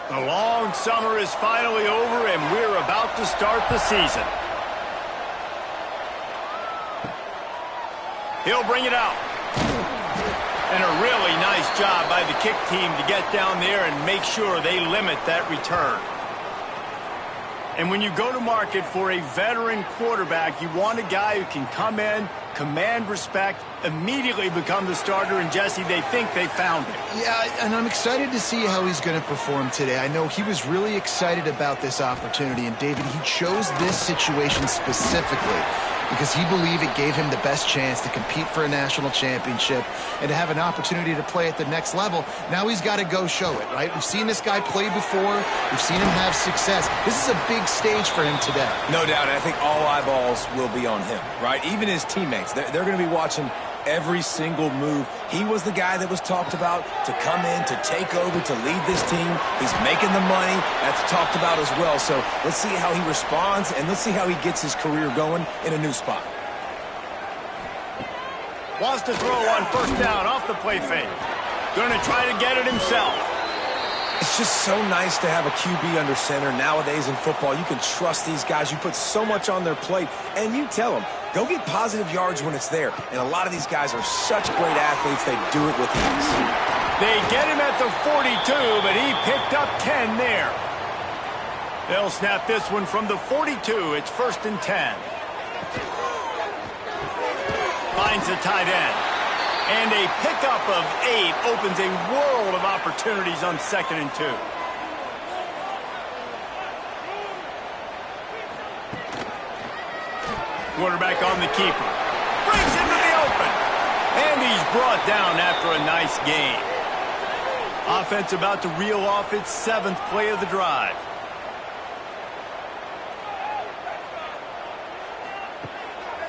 The long summer is finally over, and we're about to start the season. He'll bring it out. And a really nice job by the kick team to get down there and make sure they limit that return. And when you go to market for a veteran quarterback, you want a guy who can come in, command respect, immediately become the starter, and Jesse, they think they found it. Yeah, and I'm excited to see how he's going to perform today. I know he was really excited about this opportunity, and David, he chose this situation specifically because he believed it gave him the best chance to compete for a national championship and to have an opportunity to play at the next level. Now he's got to go show it, right? We've seen this guy play before. We've seen him have success. This is a big stage for him today. No doubt, and I think all eyeballs will be on him, right? Even his teammates. They're going to be watching every single move. He was the guy that was talked about to come in, to take over, to lead this team. He's making the money. That's talked about as well. So let's see how he responds, and let's see how he gets his career going in a new spot. Wants to throw on first down off the play fake. Going to try to get it himself. It's just so nice to have a QB under center. Nowadays in football, you can trust these guys. You put so much on their plate, and you tell them, go get positive yards when it's there. And a lot of these guys are such great athletes, they do it with ease. They get him at the 42, but he picked up 10 there. They'll snap this one from the 42. It's 1st and 10. Finds the tight end. And a pickup of 8 opens a world of opportunities on 2nd and 2. Quarterback on the keeper. Brings into the open. And he's brought down after a nice gain. Offense about to reel off its 7th play of the drive.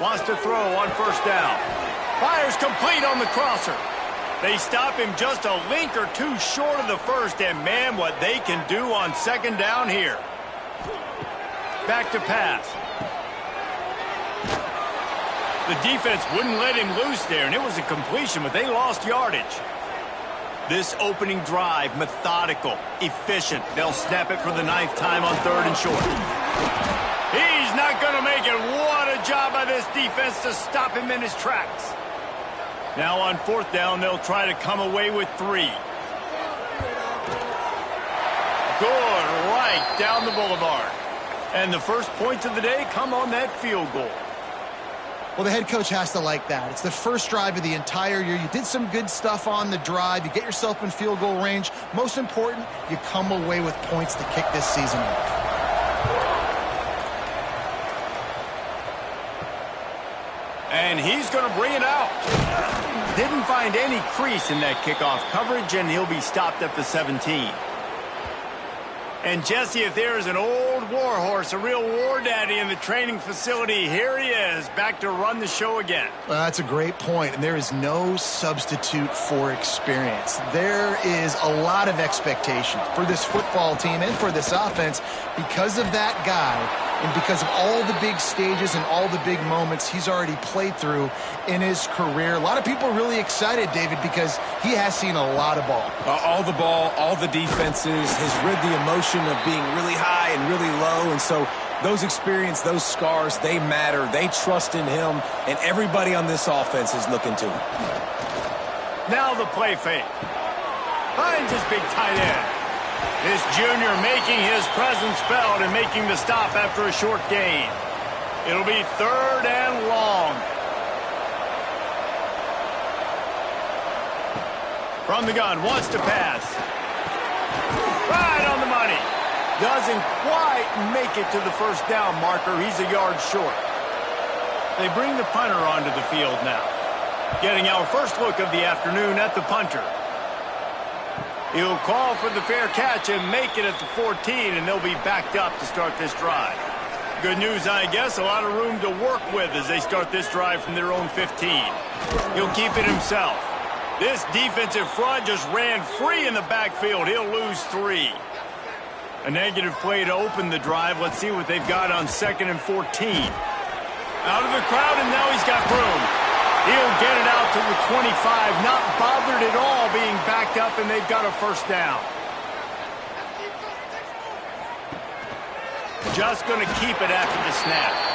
Wants to throw on first down. Fires complete on the crosser. They stop him just a link or two short of the first, and man, what they can do on 2nd down here. Back to pass. The defense wouldn't let him loose there, and it was a completion, but they lost yardage. This opening drive, methodical, efficient. They'll snap it for the 9th time on 3rd and short. He's not going to make it. What a job by this defense to stop him in his tracks. Now on 4th down, they'll try to come away with 3. Good, right down the boulevard. And the first points of the day come on that field goal. Well, the head coach has to like that. It's the first drive of the entire year. You did some good stuff on the drive. You get yourself in field goal range. Most important, you come away with points to kick this season off. And he's going to bring it out. Didn't find any crease in that kickoff coverage, and he'll be stopped at the 17. And Jesse, if there's an old war horse, a real war daddy in the training facility, here he is, back to run the show again. Well, that's a great point, and there is no substitute for experience. There is a lot of expectation for this football team and for this offense because of that guy and because of all the big stages and all the big moments he's already played through in his career. A lot of people are really excited, David, because he has seen a lot of ball. All the ball, all the defenses, has rid the emotion of being really high and really low, and so those experience, those scars, they matter. They trust in him, and everybody on this offense is looking to him. Now the play fake. Finds his big tight end. This junior making his presence felt and making the stop after a short gain. It'll be 3rd and long. From the gun, wants to pass. Right on the money. Doesn't quite make it to the first down marker. He's a yard short. They bring the punter onto the field now. Getting our first look of the afternoon at the punter. He'll call for the fair catch and make it at the 14, and they'll be backed up to start this drive. Good news, I guess, a lot of room to work with as they start this drive from their own 15. He'll keep it himself. This defensive front just ran free in the backfield. He'll lose 3. A negative play to open the drive. Let's see what they've got on 2nd and 14. Out of the crowd, and now he's got room. He'll get it out to the 25, not bothered at all being backed up, and they've got a first down. Just going to keep it after the snap.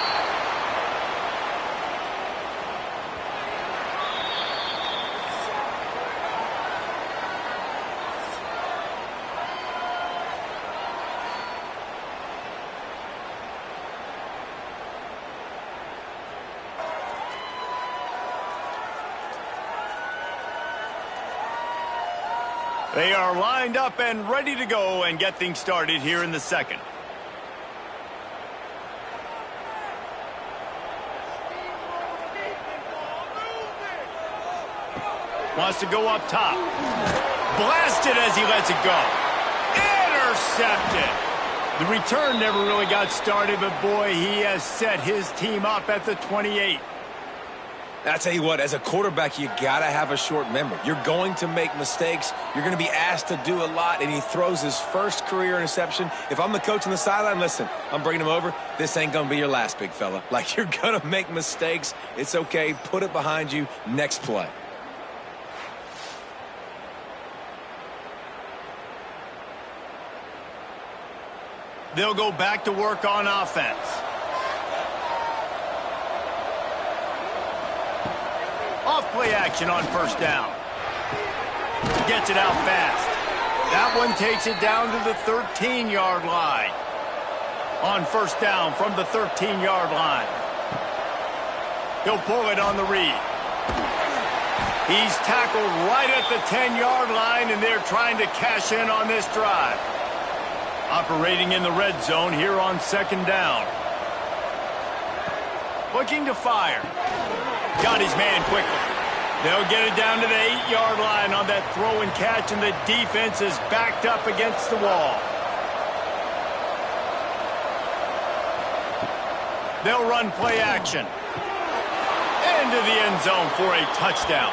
They are lined up and ready to go and get things started here in the second. Wants to go up top. Blasted as he lets it go. Intercepted. The return never really got started, but boy, he has set his team up at the 28. I tell you what, as a quarterback, you got to have a short memory. You're going to make mistakes. You're going to be asked to do a lot, and he throws his first career interception. If I'm the coach on the sideline, listen, I'm bringing him over. This ain't going to be your last, big fella. Like, you're going to make mistakes. It's okay. Put it behind you. Next play. They'll go back to work on offense. Off-play action on first down. Gets it out fast. That one takes it down to the 13-yard line. On first down from the 13-yard line. He'll pull it on the read. He's tackled right at the 10-yard line, and they're trying to cash in on this drive. Operating in the red zone here on second down. Looking to fire. Got his man quickly. They'll get it down to the 8-yard line on that throw and catch, and the defense is backed up against the wall. They'll run play action. Into the end zone for a touchdown.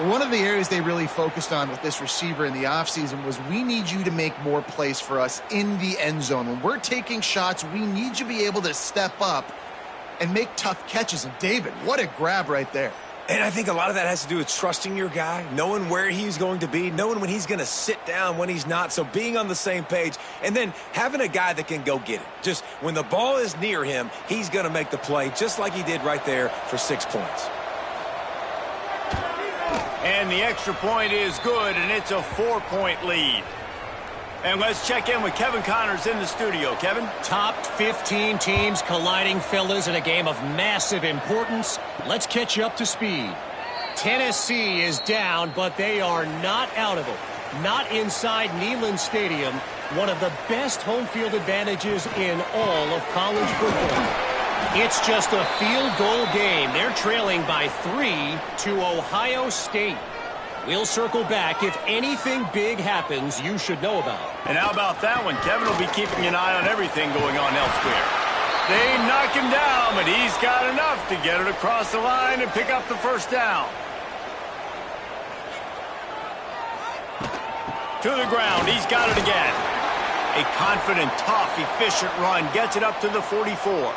One of the areas they really focused on with this receiver in the offseason was we need you to make more plays for us in the end zone. When we're taking shots, we need you to be able to step up and make tough catches. And David, what a grab right there. And I think a lot of that has to do with trusting your guy, knowing where he's going to be, knowing when he's going to sit down, when he's not. So being on the same page, and then having a guy that can go get it. Just when the ball is near him, he's going to make the play, just like he did right there for 6 points. And the extra point is good, and it's a 4-point lead. And let's check in with Kevin Connors in the studio. Kevin? Top 15 teams colliding, fellas, in a game of massive importance. Let's catch you up to speed. Tennessee is down, but they are not out of it. Not inside Neyland Stadium, one of the best home field advantages in all of college football. It's just a field goal game. They're trailing by 3 to Ohio State. We'll circle back if anything big happens you should know about. And how about that one? Kevin will be keeping an eye on everything going on elsewhere. They knock him down, but he's got enough to get it across the line and pick up the first down. To the ground. He's got it again. A confident, tough, efficient run gets it up to the 44.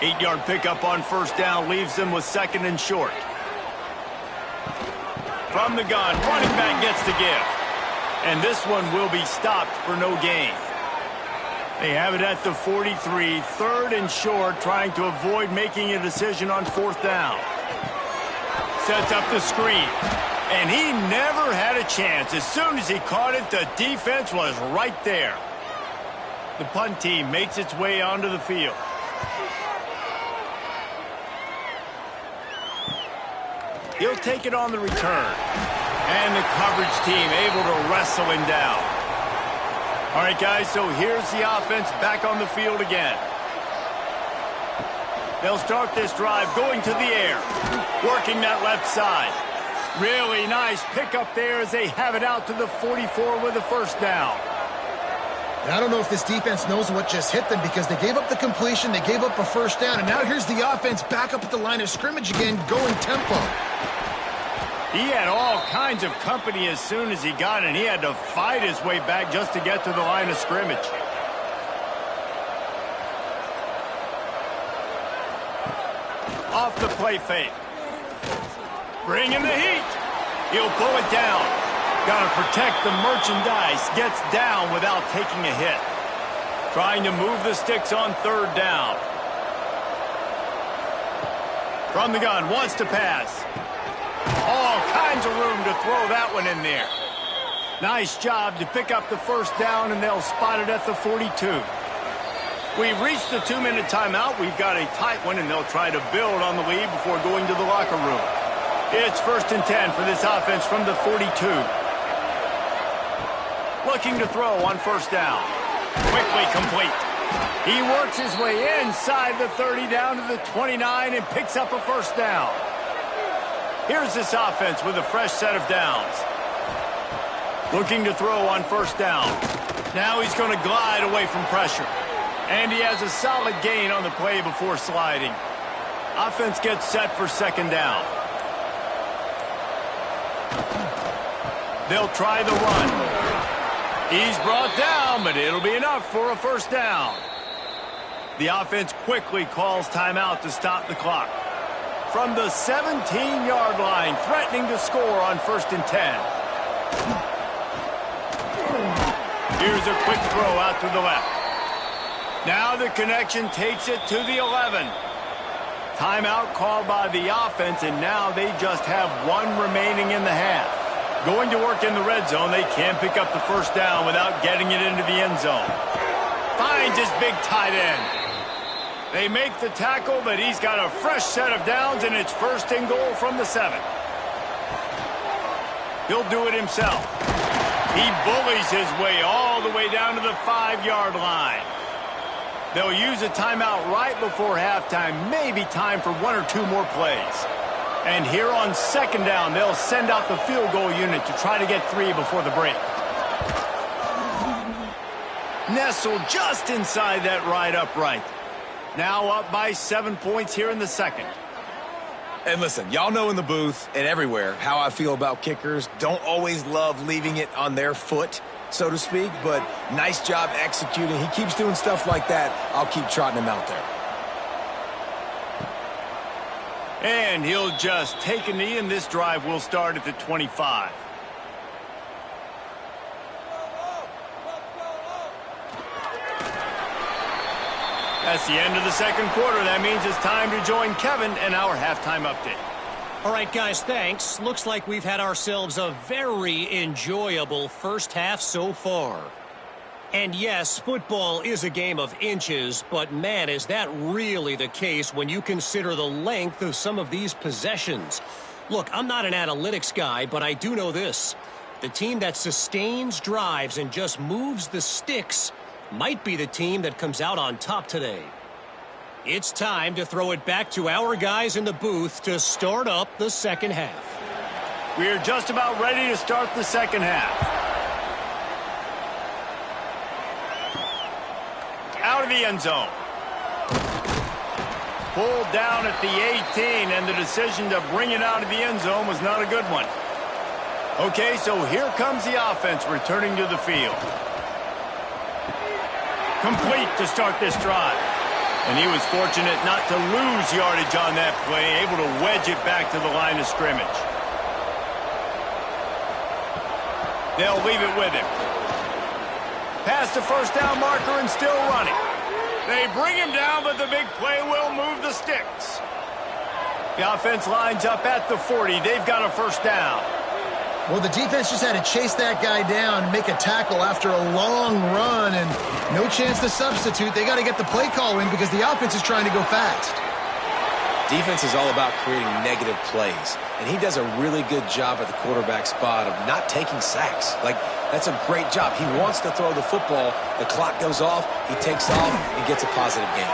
8-yard pickup on first down leaves them with second and short. From the gun, running back gets the give. And this one will be stopped for no gain. They have it at the 43, third and short, trying to avoid making a decision on fourth down. Sets up the screen. And he never had a chance. As soon as he caught it, the defense was right there. The punt team makes its way onto the field. He'll take it on the return. And the coverage team able to wrestle him down. All right, guys, so here's the offense back on the field again. They'll start this drive going to the air, working that left side. Really nice pickup there as they have it out to the 44 with a first down. And I don't know if this defense knows what just hit them because they gave up the completion, they gave up a first down, and now here's the offense back up at the line of scrimmage again, going tempo. He had all kinds of company as soon as he got it. He had to fight his way back just to get to the line of scrimmage. Off the play fake. Bringing the heat. He'll pull it down. Got to protect the merchandise. Gets down without taking a hit. Trying to move the sticks on third down. From the gun, wants to pass. All kinds of room to throw that one in there. Nice job to pick up the first down, and they'll spot it at the 42. We've reached the 2-minute timeout. We've got a tight one, and they'll try to build on the lead before going to the locker room. It's 1st and 10 for this offense from the 42. Looking to throw on first down. Quickly complete. He works his way inside the 30 down to the 29 and picks up a first down. Here's this offense with a fresh set of downs. Looking to throw on first down. Now he's going to glide away from pressure. And he has a solid gain on the play before sliding. Offense gets set for second down. They'll try the run. He's brought down, but it'll be enough for a first down. The offense quickly calls timeout to stop the clock. From the 17-yard line, threatening to score on 1st and 10. Here's a quick throw out to the left. Now the connection takes it to the 11. Timeout called by the offense, and now they just have one remaining in the half. Going to work in the red zone, they can't pick up the first down without getting it into the end zone. Finds his big tight end. They make the tackle, but he's got a fresh set of downs, and it's 1st and goal from the 7. He'll do it himself. He bullies his way all the way down to the 5-yard line. They'll use a timeout right before halftime, maybe time for 1 or 2 more plays. And here on second down, they'll send out the field goal unit to try to get 3 before the break. Nestled just inside that right upright. Now up by 7 points here in the second. And listen, y'all know in the booth and everywhere how I feel about kickers. Don't always love leaving it on their foot, so to speak, but nice job executing. He keeps doing stuff like that. I'll keep trotting him out there. And he'll just take a knee, and this drive will start at the 25. That's the end of the second quarter. That means it's time to join Kevin in our halftime update. All right, guys, thanks. Looks like we've had ourselves a very enjoyable first half so far. And yes, football is a game of inches, but man, is that really the case when you consider the length of some of these possessions. Look, I'm not an analytics guy, but I do know this. The team that sustains drives and just moves the sticks might be the team that comes out on top today. It's time to throw it back to our guys in the booth to start up the second half. We're just about ready to start the second half. Out of the end zone. Pulled down at the 18, and the decision to bring it out of the end zone was not a good one. Okay, so here comes the offense returning to the field. Complete to start this drive. And he was fortunate not to lose yardage on that play, able to wedge it back to the line of scrimmage. They'll leave it with him. Past the first down marker and still running. They bring him down, but the big play will move the sticks. The offense lines up at the 40. They've got a first down. Well, the defense just had to chase that guy down and make a tackle after a long run, and no chance to substitute. They got to get the play call in because the offense is trying to go fast. Defense is all about creating negative plays, and he does a really good job at the quarterback spot of not taking sacks. Like, that's a great job. He wants to throw the football. The clock goes off. He takes off and gets a positive gain.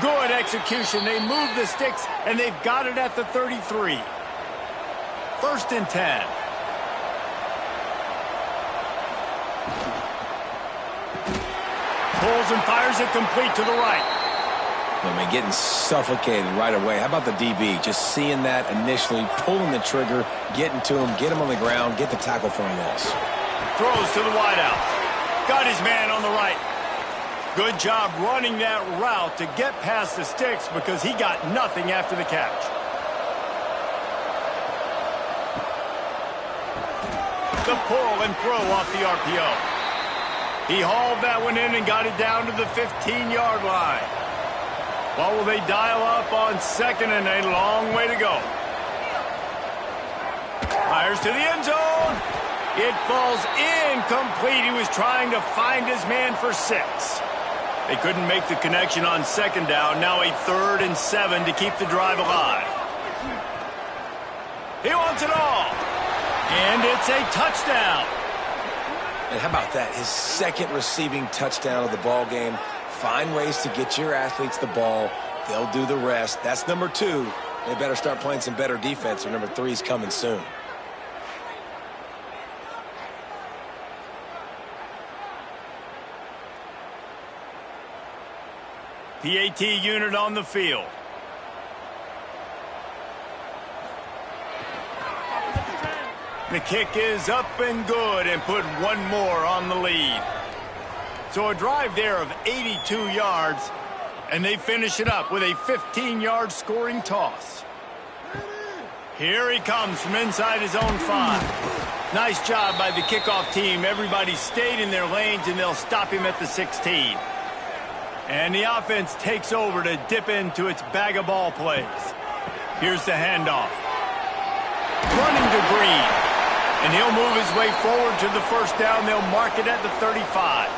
Good execution. They move the sticks, and they've got it at the 33. 1st and 10. Pulls and fires it complete to the right. I mean, getting suffocated right away. How about the DB? Just seeing that initially, pulling the trigger, getting to him, get him on the ground, get the tackle for a loss. Throws to the wideout. Got his man on the right. Good job running that route to get past the sticks because he got nothing after the catch. The pull and throw off the RPO. He hauled that one in and got it down to the 15-yard line. What will they dial up on second and a long way to go? Fires to the end zone. It falls incomplete. He was trying to find his man for 6. They couldn't make the connection on second down. Now a 3rd and 7 to keep the drive alive. He wants it all. And it's a touchdown. And how about that? His 2nd receiving touchdown of the ball game. Find ways to get your athletes the ball. They'll do the rest. That's number 2. They better start playing some better defense, or number 3 is coming soon. PAT unit on the field. The kick is up and good and put one more on the lead. So a drive there of 82 yards, and they finish it up with a 15-yard scoring toss. Here he comes from inside his own 5. Nice job by the kickoff team. Everybody stayed in their lanes, and they'll stop him at the 16. And the offense takes over to dip into its bag of ball plays. Here's the handoff. Running to Green. And he'll move his way forward to the first down. They'll mark it at the 35.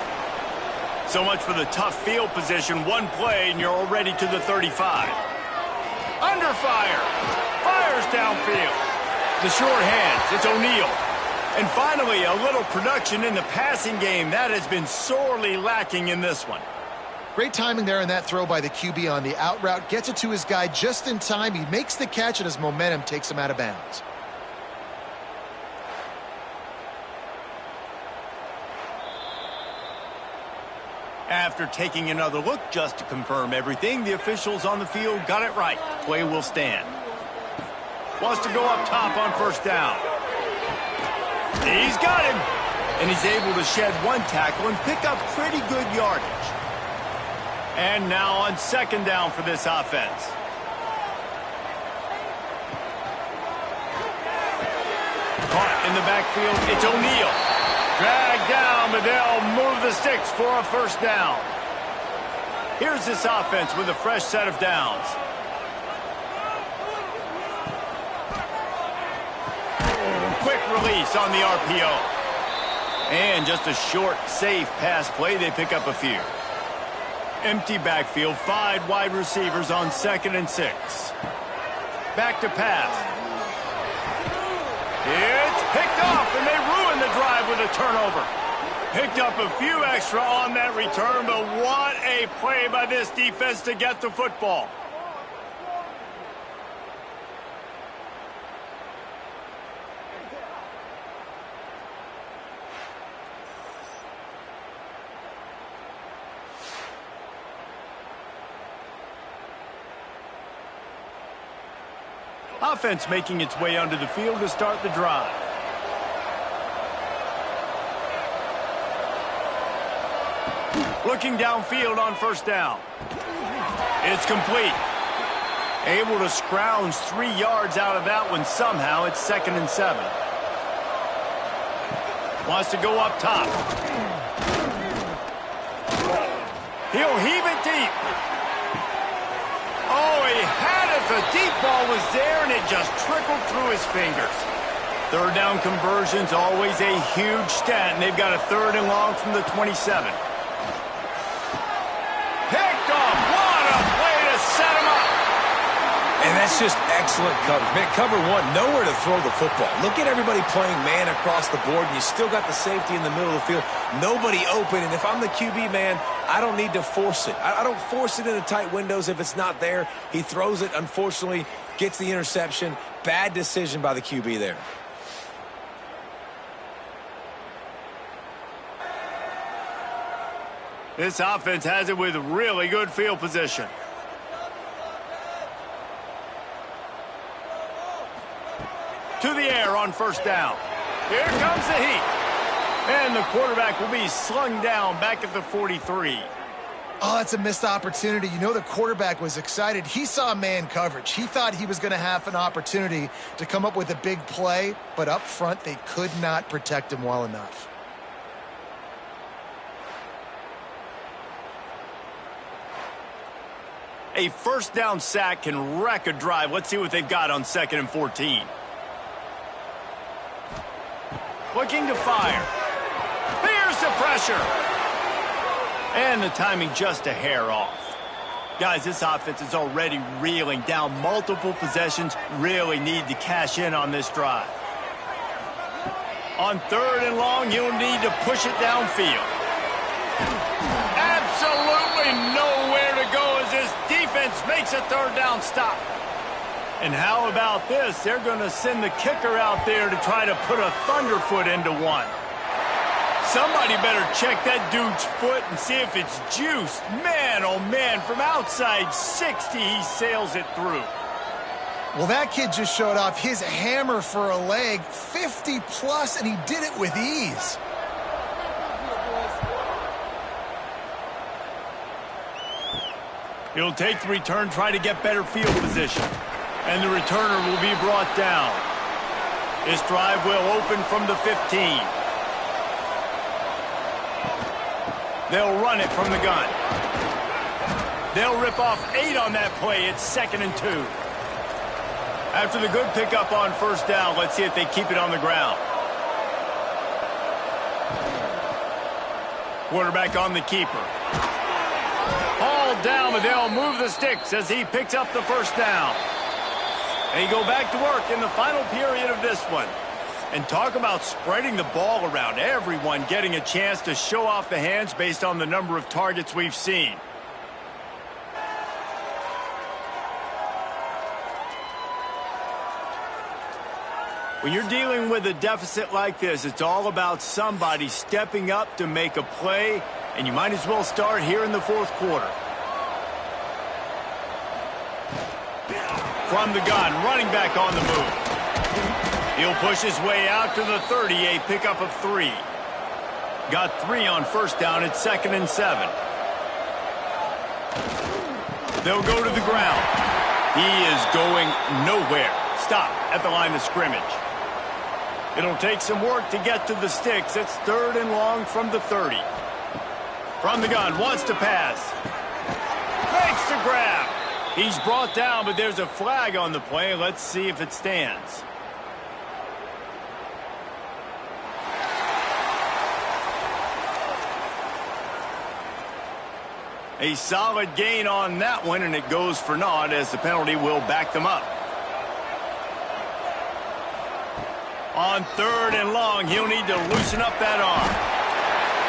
So much for the tough field position. One play, and you're already to the 35. Under fire. Fires downfield. The short hands. It's O'Neal. And finally, a little production in the passing game. That has been sorely lacking in this one. Great timing there in that throw by the QB on the out route. Gets it to his guy just in time. He makes the catch, and his momentum takes him out of bounds. After taking another look just to confirm everything, the officials on the field got it right. Play will stand. Wants to go up top on first down. He's got him. And he's able to shed one tackle and pick up pretty good yardage. And now on second down for this offense. Caught in the backfield, it's O'Neal. Dragged down, but they'll move the sticks for a first down. Here's this offense with a fresh set of downs. Quick release on the RPO. And just a short, safe pass play. They pick up a few. Empty backfield, 5 wide receivers on 2nd and 6. Back to pass. It's picked off, and they ruin the drive with a turnover. Picked up a few extra on that return, but what a play by this defense to get the football. Offense making its way onto the field to start the drive. Looking downfield on first down. It's complete. Able to scrounge 3 yards out of that one somehow. It's 2nd and 7. Wants to go up top. He'll heave it deep. Oh, he had it. The deep ball was there, and it just trickled through his fingers. Third down conversion's always a huge stat, and they've got a 3rd and long from the 27. Picked off. What a play to set him up. And that's just excellent coverage. Man, cover 1, nowhere to throw the football. Look at everybody playing man across the board, and you still got the safety in the middle of the field. Nobody open, and if I'm the QB, man, I don't need to force it. I don't force it into tight windows if it's not there. He throws it, unfortunately, gets the interception. Bad decision by the QB there. This offense has it with really good field position. To the air on first down. Here comes the heat. And the quarterback will be slung down back at the 43. Oh, that's a missed opportunity. You know the quarterback was excited. He saw man coverage. He thought he was going to have an opportunity to come up with a big play, but up front they could not protect him well enough. A first down sack can wreck a drive. Let's see what they've got on 2nd and 14. Looking to fire. Here's the pressure. And the timing just a hair off. Guys, this offense is already reeling down multiple possessions. Really need to cash in on this drive. On 3rd and long, you'll need to push it downfield. Absolutely nowhere to go as this defense makes a 3rd down stop. And how about this? They're going to send the kicker out there to try to put a thunderfoot into one. Somebody better check that dude's foot and see if it's juiced. Man, oh man, from outside 60, he sails it through. Well, that kid just showed off his hammer for a leg, 50-plus, and he did it with ease. He'll take the return, try to get better field position. And the returner will be brought down. This drive will open from the 15. They'll run it from the gun. They'll rip off 8 on that play. It's 2nd and 2. After the good pickup on 1st down, let's see if they keep it on the ground. Quarterback on the keeper. Hauled down, but they'll move the sticks as he picks up the 1st down. They go back to work in the final period of this one. And talk about spreading the ball around. Everyone getting a chance to show off the hands based on the number of targets we've seen. When you're dealing with a deficit like this, it's all about somebody stepping up to make a play, and you might as well start here in the 4th quarter. From the gun, running back on the move. He'll push his way out to the 30, a pickup of 3. Got 3 on 1st down at 2nd and 7. They'll go to the ground. He is going nowhere. Stop at the line of scrimmage. It'll take some work to get to the sticks. It's 3rd and long from the 30. From the gun, wants to pass. Makes the grab. He's brought down, but there's a flag on the play. Let's see if it stands. A solid gain on that one, and it goes for naught as the penalty will back them up. On 3rd and long, he'll need to loosen up that arm.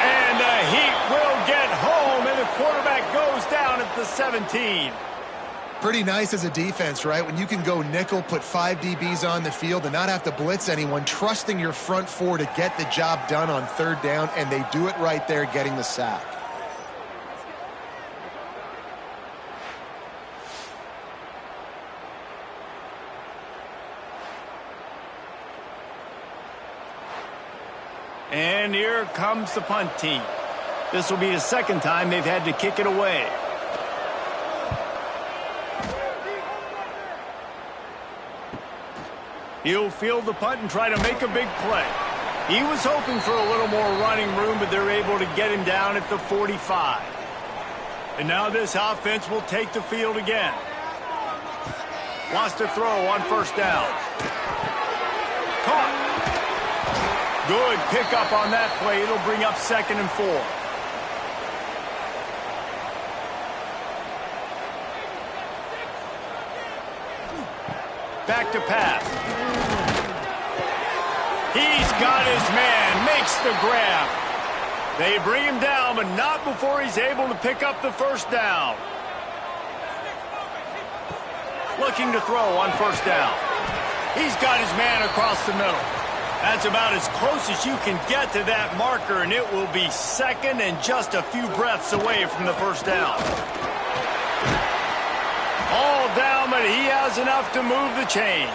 And the Heat will get home, and the quarterback goes down at the 17. Pretty nice as a defense, right? When you can go nickel, put 5 DBs on the field and not have to blitz anyone, trusting your front 4 to get the job done on 3rd down, and they do it right there, getting the sack. And here comes the punt team. This will be the 2nd time they've had to kick it away. He'll field the punt and try to make a big play. He was hoping for a little more running room, but they're able to get him down at the 45. And now this offense will take the field again. Wants to throw on 1st down. Caught. Good pickup on that play. It'll bring up 2nd and 4. Back to pass. He's got his man. Makes the grab. They bring him down, but not before he's able to pick up the 1st down. Looking to throw on 1st down. He's got his man across the middle. That's about as close as you can get to that marker, and it will be 2nd and just a few breaths away from the 1st down. All down, but he has enough to move the chains.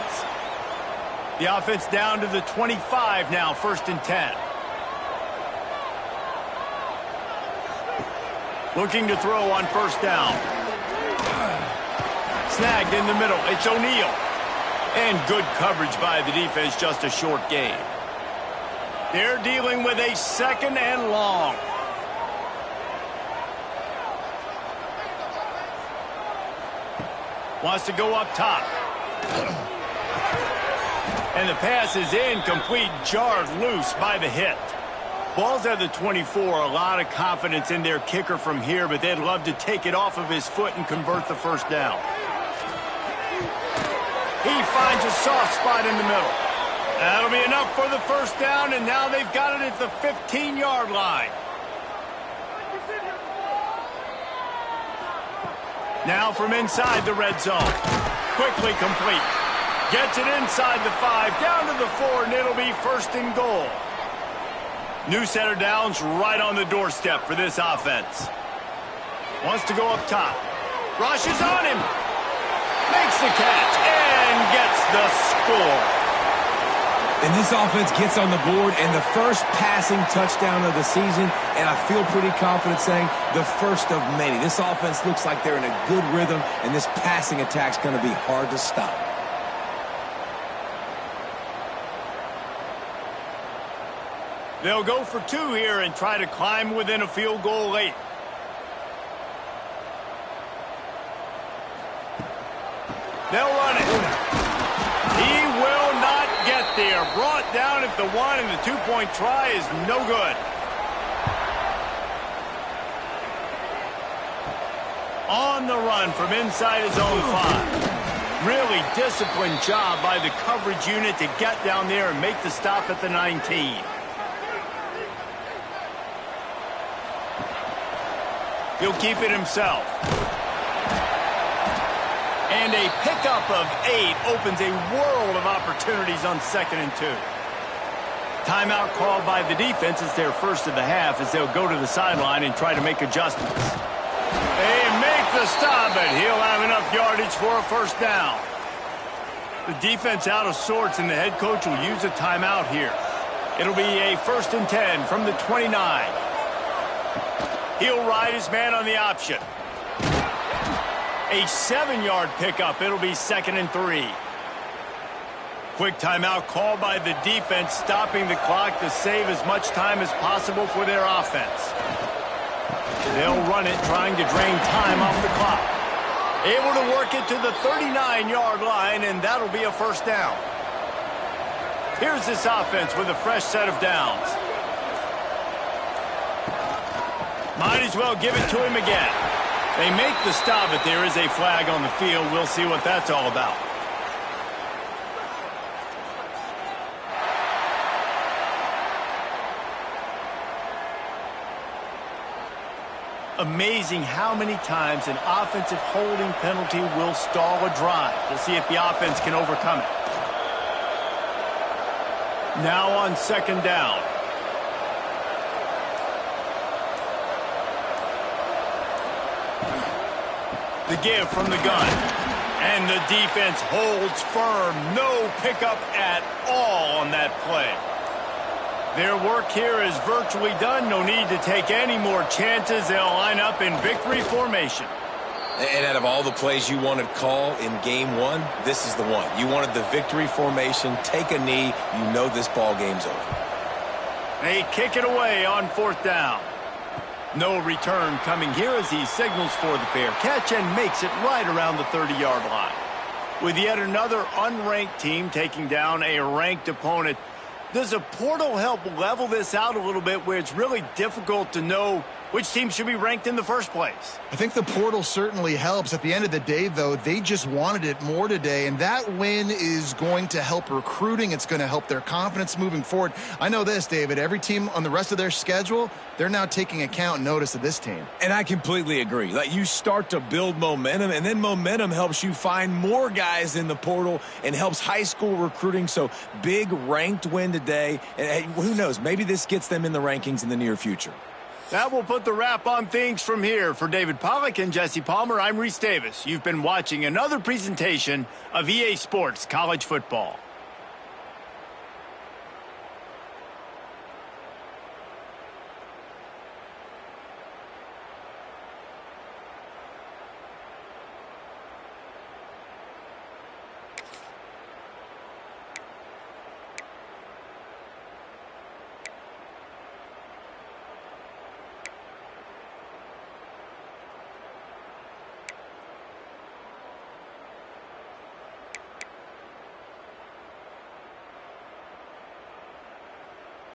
The offense down to the 25 now, 1st and 10. Looking to throw on 1st down. Snagged in the middle. It's O'Neal. And good coverage by the defense, just a short gain. They're dealing with a 2nd and long. Wants to go up top. And the pass is incomplete, jarred loose by the hit. Ball's at the 24, a lot of confidence in their kicker from here, but they'd love to take it off of his foot and convert the first down. He finds a soft spot in the middle. That'll be enough for the first down, and now they've got it at the 15-yard line. Now from inside the red zone. Quickly complete. Gets it inside the 5, down to the 4, and it'll be first and goal. New set of downs right on the doorstep for this offense. Wants to go up top. Rushes on him. Makes the catch and gets the score. And this offense gets on the board and the first passing touchdown of the season, and I feel pretty confident saying the first of many. This offense looks like they're in a good rhythm, and this passing attack's going to be hard to stop. They'll go for 2 here and try to climb within a field goal late. They'll run it. He will not get there. Brought down at the 1, and the 2-point try is no good. On the run from inside his own 5. Really disciplined job by the coverage unit to get down there and make the stop at the 19. He'll keep it himself. And a pickup of 8 opens a world of opportunities on 2nd and 2. Timeout called by the defense. It's their first of the half as they'll go to the sideline and try to make adjustments. They make the stop, but he'll have enough yardage for a first down. The defense out of sorts, and the head coach will use a timeout here. It'll be a 1st and 10 from the 29. He'll ride his man on the option. A 7-yard pickup. It'll be 2nd and 3. Quick timeout called by the defense, stopping the clock to save as much time as possible for their offense. They'll run it, trying to drain time off the clock. Able to work it to the 39-yard line, and that'll be a first down. Here's this offense with a fresh set of downs. Might as well give it to him again. They make the stop, but there is a flag on the field. We'll see what that's all about. Amazing how many times an offensive holding penalty will stall a drive. We'll see if the offense can overcome it. Now on 2nd down. The give from the gun. And the defense holds firm. No pickup at all on that play. Their work here is virtually done. No need to take any more chances. They'll line up in victory formation. And out of all the plays you wanted call in game 1, this is the one. You wanted the victory formation. Take a knee. You know this ball game's over. They kick it away on 4th down. No return coming here as he signals for the fair catch and makes it right around the 30-yard line. With yet another unranked team taking down a ranked opponent, does a portal help level this out a little bit where it's really difficult to know which team should be ranked in the first place? I think the portal certainly helps. At the end of the day, though, they just wanted it more today, and that win is going to help recruiting. It's going to help their confidence moving forward. I know this, David, every team on the rest of their schedule, they're now taking account and notice of this team. And I completely agree. Like, you start to build momentum, and then momentum helps you find more guys in the portal and helps high school recruiting. So big ranked win today. And who knows, maybe this gets them in the rankings in the near future. That will put the wrap on things from here. For David Pollack and Jesse Palmer, I'm Reese Davis. You've been watching another presentation of EA Sports College Football.